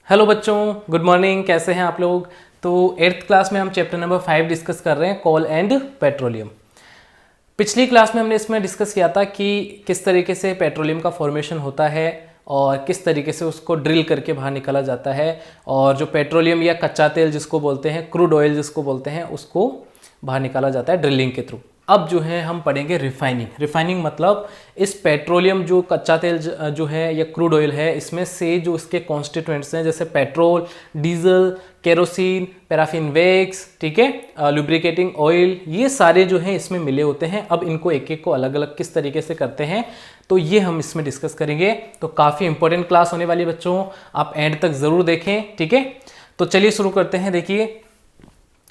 Hello बच्चों, good morning. कैसे हैं आप लोग। तो 8th क्लास में हम चैप्टर नंबर 5 डिस्कस कर रहे हैं, कोल एंड पेट्रोलियम। पिछली क्लास में हमने इसमें डिस्कस किया था कि किस तरीके से पेट्रोलियम का फॉर्मेशन होता है और किस तरीके से उसको ड्रिल करके बाहर निकाला जाता है, और जो पेट्रोलियम या कच्चा तेल जिसको बोलते हैं, क्रूड ऑयल जिसको बोलते हैं, उसको बाहर निकाला जाता है ड्रिलिंग के थ्रू। अब जो है हम पढ़ेंगे रिफाइनिंग। रिफाइनिंग मतलब इस पेट्रोलियम जो कच्चा तेल जो है या क्रूड ऑयल है, इसमें से जो इसके कॉन्स्टिट्यूएंट्स हैं जैसे petrol, diesel, kerosene, paraffin wax, ठीक है, लुब्रिकेटिंग ऑयल, ये सारे जो हैं इसमें मिले होते हैं। अब इनको एक एक को अलग अलग किस तरीके से करते हैं तो ये हम इसमें डिस्कस करेंगे। तो काफ़ी इंपॉर्टेंट क्लास होने वाली है बच्चों, आप एंड तक ज़रूर देखें, ठीक है। तो चलिए शुरू करते हैं। देखिए,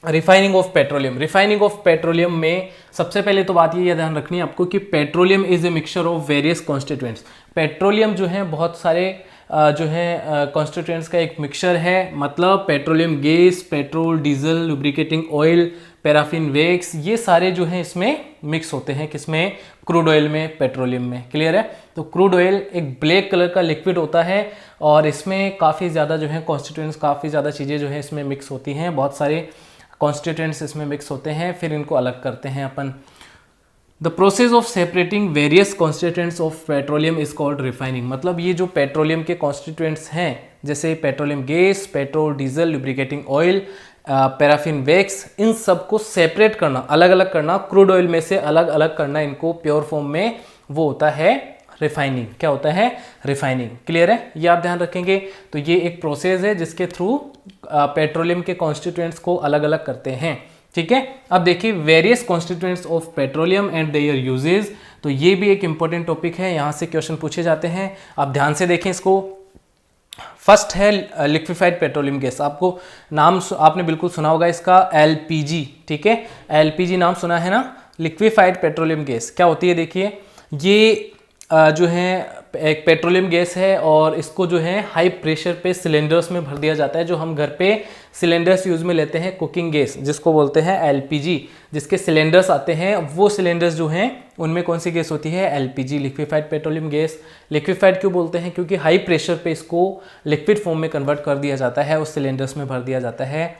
refining of petroleum. Refining of petroleum में सबसे पहले तो बात ये ध्यान रखनी है आपको कि petroleum is a mixture of various constituents. Petroleum जो है बहुत सारे जो है कॉन्स्टिट्यूएंट्स का एक मिक्सचर है। मतलब petroleum gas, petrol, diesel, lubricating oil, paraffin wax, ये सारे जो हैं इसमें मिक्स होते हैं। किसमें? क्रूड ऑयल में, पेट्रोलियम में। क्लियर है। तो क्रूड ऑयल एक ब्लैक कलर का लिक्विड होता है और इसमें काफ़ी ज़्यादा जो है कॉन्स्टिट्यूएंट्स, काफ़ी ज़्यादा चीज़ें जो है इसमें मिक्स होती हैं। बहुत सारे कॉन्स्टिट्यूएंट्स इसमें मिक्स होते हैं, फिर इनको अलग करते हैं अपन। The process of separating various constituents of petroleum is called refining. मतलब ये जो पेट्रोलियम के कॉन्स्टिट्यूएंट्स हैं जैसे petroleum gas, petrol, diesel, lubricating oil, paraffin wax, इन सबको सेपरेट करना, अलग अलग करना, क्रूड ऑयल में से अलग अलग करना इनको प्योर फॉर्म में, वो होता है रिफाइनिंग। क्या होता है? रिफाइनिंग। क्लियर है, ये आप ध्यान रखेंगे। तो ये एक प्रोसेस है जिसके थ्रू पेट्रोलियम के कॉन्स्टिट्यूएंट्स को अलग अलग करते हैं, ठीक है। अब देखिए, various constituents of petroleum and there uses. तो ये भी एक इंपॉर्टेंट टॉपिक है, यहाँ से क्वेश्चन पूछे जाते हैं। आप ध्यान से देखें इसको। फर्स्ट है लिक्विफाइड पेट्रोलियम गैस। आपको नाम आपने बिल्कुल सुना होगा इसका, एलपीजी, ठीक है। एलपीजी नाम सुना है ना। लिक्विफाइड पेट्रोलियम गैस क्या होती है? देखिए, ये जो है एक पेट्रोलियम गैस है और इसको जो है हाई प्रेशर पे सिलेंडर्स में भर दिया जाता है। जो हम घर पे सिलेंडर्स यूज़ में लेते हैं, कुकिंग गैस जिसको बोलते हैं एलपीजी, जिसके सिलेंडर्स आते हैं, वो सिलेंडर्स जो हैं उनमें कौन सी गैस होती है? LPG, liquefied petroleum gas. Liquefied क्यों बोलते हैं? क्योंकि हाई प्रेशर पे इसको लिक्विड फॉर्म में कन्वर्ट कर दिया जाता है, उस सिलेंडर्स में भर दिया जाता है।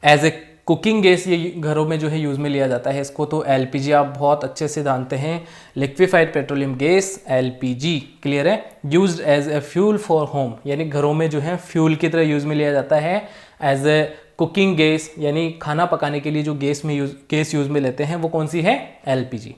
एज ए कुकिंग गैस ये घरों में जो है यूज़ में लिया जाता है इसको। तो एलपीजी आप बहुत अच्छे से जानते हैं, liquefied petroleum gas, LPG. Clear है। Used as a fuel for home, यानी घरों में जो है फ्यूल की तरह यूज़ में लिया जाता है। एज ए कुकिंग गैस, यानी खाना पकाने के लिए जो गैस यूज़ में लेते हैं वो कौन सी है? एलपीजी।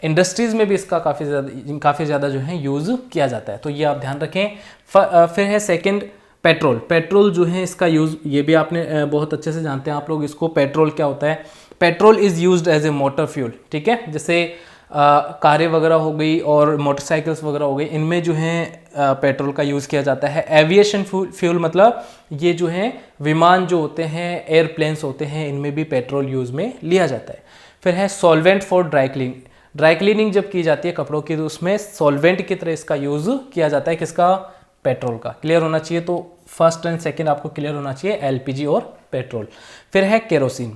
इंडस्ट्रीज़ में भी इसका काफ़ी ज़्यादा जो है यूज़ किया जाता है। तो ये आप ध्यान रखें। फिर है सेकेंड, पेट्रोल। पेट्रोल जो है इसका यूज़, ये भी आपने बहुत अच्छे से जानते हैं आप लोग इसको। पेट्रोल क्या होता है? Petrol is used as a motor fuel, ठीक है। जैसे कारें वगैरह हो गई और मोटरसाइकिल्स वगैरह हो गई, इनमें जो है पेट्रोल का यूज़ किया जाता है। एविएशन फ्यूल मतलब ये जो है विमान जो होते हैं, एयरप्लेन्स होते हैं, इनमें भी पेट्रोल यूज़ में लिया जाता है। फिर है solvent for dry cleaning. Dry cleaning जब की जाती है कपड़ों की, तो उसमें सॉल्वेंट की तरह इसका यूज़ किया जाता है। किसका? पेट्रोल का। क्लियर होना चाहिए। तो फर्स्ट एंड सेकंड आपको क्लियर होना चाहिए, एलपीजी और पेट्रोल। फिर है केरोसिन।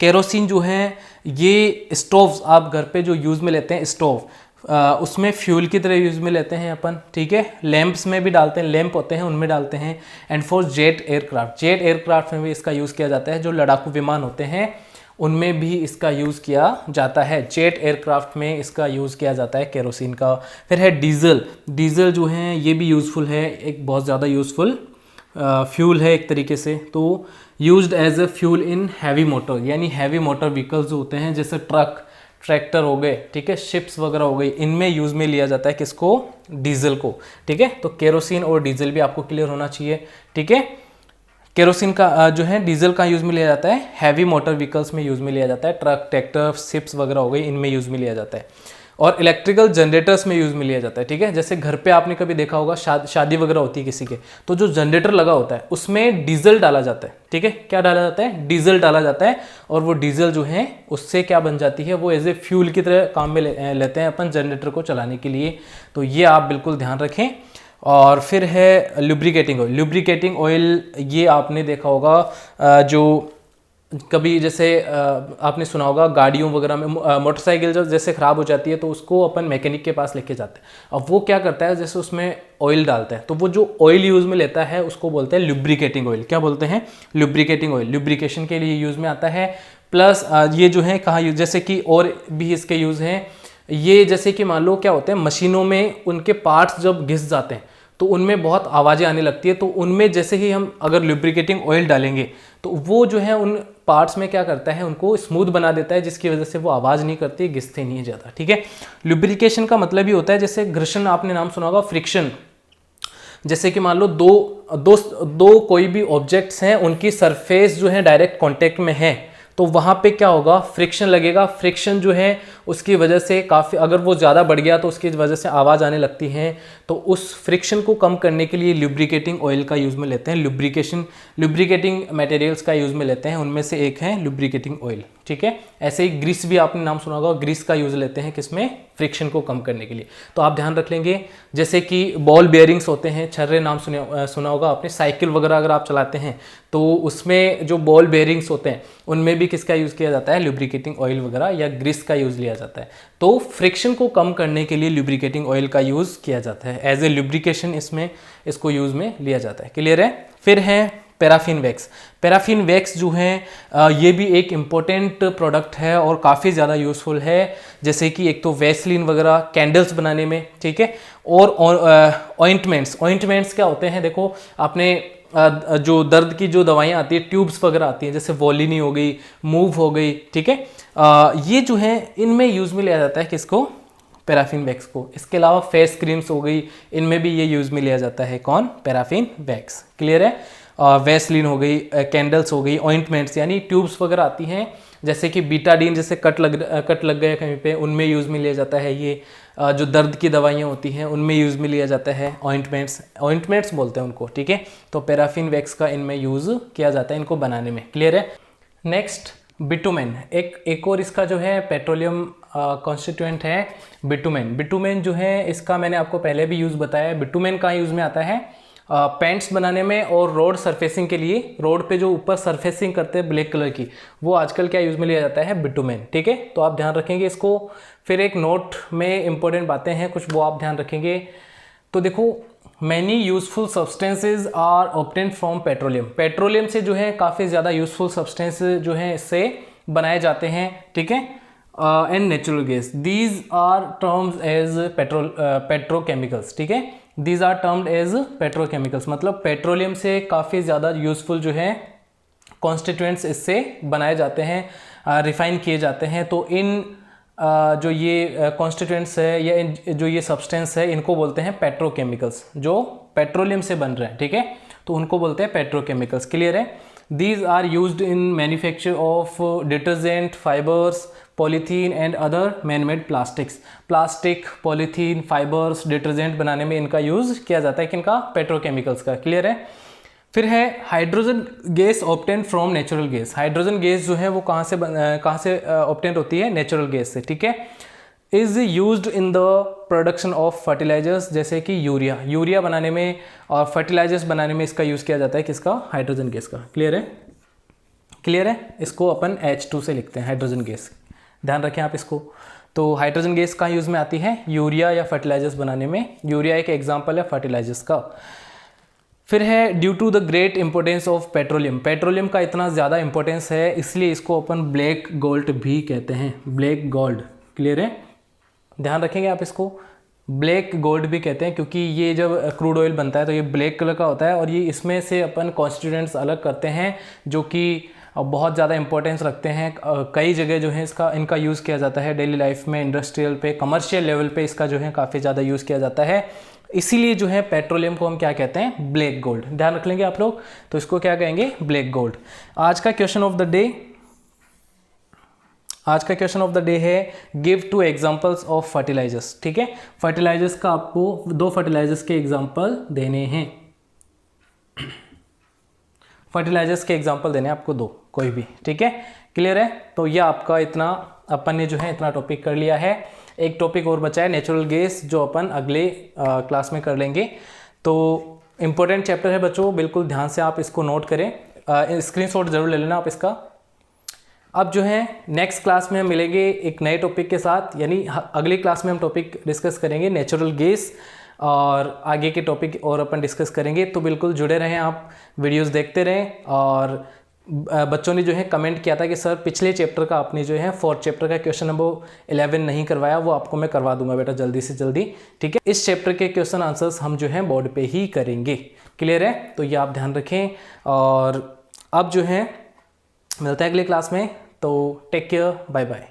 केरोसिन जो है ये स्टोव्स, आप घर पे जो यूज़ में लेते हैं स्टोव, उसमें फ्यूल की तरह यूज़ में लेते हैं अपन, ठीक है। लैंप्स में भी डालते हैं, लैंप होते हैं उनमें डालते हैं। And for jet aircraft, jet aircraft में भी इसका यूज़ किया जाता है। जो लड़ाकू विमान होते हैं उनमें भी इसका यूज़ किया जाता है। जेट एयरक्राफ्ट में इसका यूज़ किया जाता है केरोसिन का। फिर है डीजल। डीजल जो है ये भी यूज़फुल है, एक बहुत ज़्यादा यूज़फुल फ्यूल है एक तरीके से। तो used as a fuel in heavy motor, यानी हैवी मोटर व्हीकल्स जो होते हैं जैसे ट्रक, ट्रैक्टर हो गए, ठीक है, शिप्स वगैरह हो गई, इनमें यूज़ में लिया जाता है किसको? डीजल को, ठीक है। तो केरोसिन और डीजल भी आपको क्लियर होना चाहिए, ठीक है। केरोसिन का जो है डीजल का यूज़ में लिया जाता है, हैवी मोटर व्हीकल्स में यूज़ में लिया जाता है, ट्रक, ट्रैक्टर, शिप्स वगैरह हो गई, इनमें यूज़ में लिया जाता है। और इलेक्ट्रिकल जनरेटर्स में यूज़ में लिया जाता है, ठीक है। जैसे घर पे आपने कभी देखा होगा, शादी वगैरह होती है किसी के, तो जो जनरेटर लगा होता है उसमें डीजल डाला जाता है, ठीक है। क्या डाला जाता है? डीजल डाला जाता है। और वो डीजल जो है उससे क्या बन जाती है? वो एज ए फ्यूल की तरह काम में लेते हैं अपन जनरेटर को चलाने के लिए। तो ये आप बिल्कुल ध्यान रखें। और फिर है लुब्रिकेटिंग ऑयल। लुब्रिकेटिंग ऑयल ये आपने देखा होगा, जो कभी जैसे आपने सुना होगा गाड़ियों वगैरह में मोटरसाइकिल जब जैसे ख़राब हो जाती है तो उसको अपन मैकेनिक के पास लेके जाते हैं। अब वो क्या करता है, जैसे उसमें ऑयल डालता है तो वो जो ऑयल यूज़ में लेता है उसको बोलते हैं लुब्रिकेटिंग ऑयल। क्या बोलते हैं? Lubricating oil. लुब्रिकेशन के लिए यूज़ में आता है। प्लस ये जो है कहाँ यूज, जैसे कि और भी इसके यूज़ हैं ये, जैसे कि मान लो क्या होते हैं मशीनों में उनके पार्ट्स जब घिस जाते हैं तो उनमें बहुत आवाज़ें आने लगती है, तो उनमें जैसे ही हम अगर लुब्रिकेटिंग ऑयल डालेंगे तो वो जो है उन पार्ट्स में क्या करता है, उनको स्मूथ बना देता है, जिसकी वजह से वो आवाज़ नहीं करती, घिसते नहीं है ज़्यादा। ठीक है। लुब्रिकेशन का मतलब ही होता है, जैसे घर्षण आपने नाम सुना होगा, फ्रिक्शन। जैसे कि मान लो दो कोई भी ऑब्जेक्ट्स हैं, उनकी सरफेस जो है डायरेक्ट कांटेक्ट में है तो वहाँ पे क्या होगा, फ्रिक्शन लगेगा। फ्रिक्शन जो है उसकी वजह से काफ़ी, अगर वो ज़्यादा बढ़ गया तो उसकी वजह से आवाज़ आने लगती है। तो उस फ्रिक्शन को कम करने के लिए लुब्रिकेटिंग ऑयल का यूज़ में लेते हैं, लुब्रिकेटिंग मटेरियल्स का यूज़ में लेते हैं, उनमें से एक है लुब्रिकेटिंग ऑयल। ठीक है। ऐसे ही ग्रीस भी आपने नाम सुना होगा, ग्रीस का यूज़ लेते हैं किसमें, फ्रिक्शन को कम करने के लिए। तो आप ध्यान रख लेंगे, जैसे कि बॉल बेयरिंग्स होते हैं, छर्रे नाम सुना होगा आपने, साइकिल वगैरह अगर आप चलाते हैं तो उसमें जो बॉल बेयरिंग्स होते हैं उनमें भी किसका यूज़ किया जाता है, लुब्रिकेटिंग ऑयल वगैरह या ग्रीस का यूज़ लिया जाता है। तो फ्रिक्शन को कम करने के लिए लुब्रिकेटिंग ऑयल का यूज़ किया जाता है, एज ए लुब्रिकेशन इसमें इसको यूज़ में लिया जाता है। क्लियर है। फिर है पैराफिन वैक्स। पैराफिन वैक्स जो है ये भी एक इम्पोर्टेंट प्रोडक्ट है और काफ़ी ज़्यादा यूज़फुल है, जैसे कि एक तो वैसलीन वगैरह कैंडल्स बनाने में। ठीक है। और ऑइंटमेंट्स क्या होते हैं, देखो आपने जो दर्द की जो दवाइयाँ आती है, ट्यूब्स वगैरह आती हैं, जैसे वोलिनी हो गई, मूव हो गई। ठीक है। ये जो है इनमें यूज़ में लिया जाता है किसको, पैराफिन वैक्स को। इसके अलावा फेस क्रीम्स हो गई, इनमें भी ये यूज़ में लिया जाता है कौन, पैराफिन वैक्स। क्लियर है। वैसलीन हो गई, कैंडल्स हो गई, ऑइंटमेंट्स यानी ट्यूब्स वगैरह आती हैं, जैसे कि बीटाडीन, जैसे कट लग गए कहीं पे, उनमें यूज़ में लिया जाता है। ये जो दर्द की दवाइयाँ होती हैं उनमें यूज़ में लिया जाता है। ऑइंटमेंट्स बोलते हैं उनको। ठीक है। तो पैराफिन वैक्स का इनमें यूज़ किया जाता है इनको बनाने में। क्लियर है। नेक्स्ट बिटुमेन, एक और इसका जो है पेट्रोलियम कॉन्स्टिट्यूएंट है बिटुमेन जो है इसका मैंने आपको पहले भी यूज़ बताया है। बिटुमेन कहाँ यूज़ में आता है, पेंट्स बनाने में और रोड सरफेसिंग के लिए। रोड पे जो ऊपर सरफेसिंग करते हैं ब्लैक कलर की, वो आजकल क्या यूज़ में लिया जाता है, बिटुमेन। ठीक है। तो आप ध्यान रखेंगे इसको। फिर एक नोट में इंपॉर्टेंट बातें हैं कुछ, वो आप ध्यान रखेंगे। तो देखो, many useful substances are obtained from petroleum. Petroleum से जो है काफ़ी ज़्यादा यूजफुल सब्सटेंस जो है इससे बनाए जाते हैं। ठीक है। And natural gas, these are terms as petrochemicals. ठीक है। These are termed as petrochemicals, मतलब पेट्रोलियम से काफ़ी ज़्यादा यूजफुल जो है कॉन्स्टिट्यूएंट्स इससे बनाए जाते हैं, रिफाइन किए जाते हैं। तो इन जो ये कॉन्स्टिट्यूएंट्स है या जो ये सब्सटेंस है, इनको बोलते हैं पेट्रोकेमिकल्स, जो पेट्रोलियम से बन रहे हैं। ठीक है। तो उनको बोलते हैं पेट्रोकेमिकल्स। क्लियर है। These are used in manufacture of detergent, fibres, polythene and other manmade plastics. Plastic, polythene, fibres, detergent बनाने में इनका यूज़ किया जाता है, किनका, पेट्रोकेमिकल्स का। क्लियर है। फिर है hydrogen gas obtain from natural gas. Hydrogen gas जो है वो कहाँ से ऑब्टेन होती है, नेचुरल गैस से। ठीक है। Is used in the production of fertilisers, जैसे कि यूरिया बनाने में और फर्टिलाइजर्स बनाने में इसका यूज़ किया जाता है, किसका, हाइड्रोजन गैस का। क्लियर है। इसको अपन H2 से लिखते हैं, हाइड्रोजन गैस। ध्यान रखें आप इसको। तो हाइड्रोजन गैस कहाँ यूज़ में आती है, यूरिया या फर्टिलाइजर्स बनाने में। यूरिया एक एग्जाम्पल है फर्टिलाइजर्स का। फिर है due to the great importance of petroleum. Petroleum का इतना ज़्यादा इंपॉर्टेंस है, इसलिए इसको अपन ब्लैक गोल्ड भी कहते हैं, ब्लैक गोल्ड। क्लियर है। ध्यान रखेंगे आप इसको, ब्लैक गोल्ड भी कहते हैं, क्योंकि ये जब क्रूड ऑयल बनता है तो ये ब्लैक कलर का होता है, और ये इसमें से अपन कॉन्स्टिट्यूएंट्स अलग करते हैं जो कि बहुत ज़्यादा इंपॉर्टेंस रखते हैं। कई जगह जो है इनका यूज़ किया जाता है डेली लाइफ में, इंडस्ट्रियल पे, कमर्शियल लेवल पे इसका जो है काफ़ी ज़्यादा यूज़ किया जाता है। इसीलिए जो है पेट्रोलियम को हम क्या कहते हैं, ब्लैक गोल्ड। ध्यान रख लेंगे आप लोग। तो इसको क्या कहेंगे, ब्लैक गोल्ड। आज का क्वेश्चन ऑफ द डे है गिव 2 एग्जांपल्स ऑफ फर्टिलाइजर्स। ठीक है। फर्टिलाइजर्स का आपको 2 फर्टिलाइजर्स के एग्जांपल देने हैं। फर्टिलाइजर्स के एग्जांपल देने हैं आपको 2, कोई भी। ठीक है। क्लियर है। तो ये आपका इतना, अपन ने जो है इतना टॉपिक कर लिया है। एक टॉपिक और बचा है नेचुरल गैस, जो अपन अगले क्लास में कर लेंगे। तो इम्पोर्टेंट चैप्टर है बच्चों, बिल्कुल ध्यान से आप इसको नोट करें, स्क्रीनशॉट जरूर ले लेना आप इसका। अब जो है नेक्स्ट क्लास में हम मिलेंगे एक नए टॉपिक के साथ, यानी अगली क्लास में हम टॉपिक डिस्कस करेंगे नेचुरल गैस और आगे के टॉपिक और अपन डिस्कस करेंगे। तो बिल्कुल जुड़े रहें, आप वीडियोस देखते रहें। और बच्चों ने जो है कमेंट किया था कि सर पिछले चैप्टर का आपने जो है 4th चैप्टर का क्वेश्चन नंबर 11 नहीं करवाया, वो आपको मैं करवा दूंगा बेटा जल्दी से जल्दी, ठीक है। इस चैप्टर के क्वेश्चन आंसर्स हम जो है बोर्ड पे ही करेंगे। क्लियर है? तो ये आप ध्यान रखें। और अब जो है मिलता है अगले क्लास में, तो टेक केयर, बाय बाय।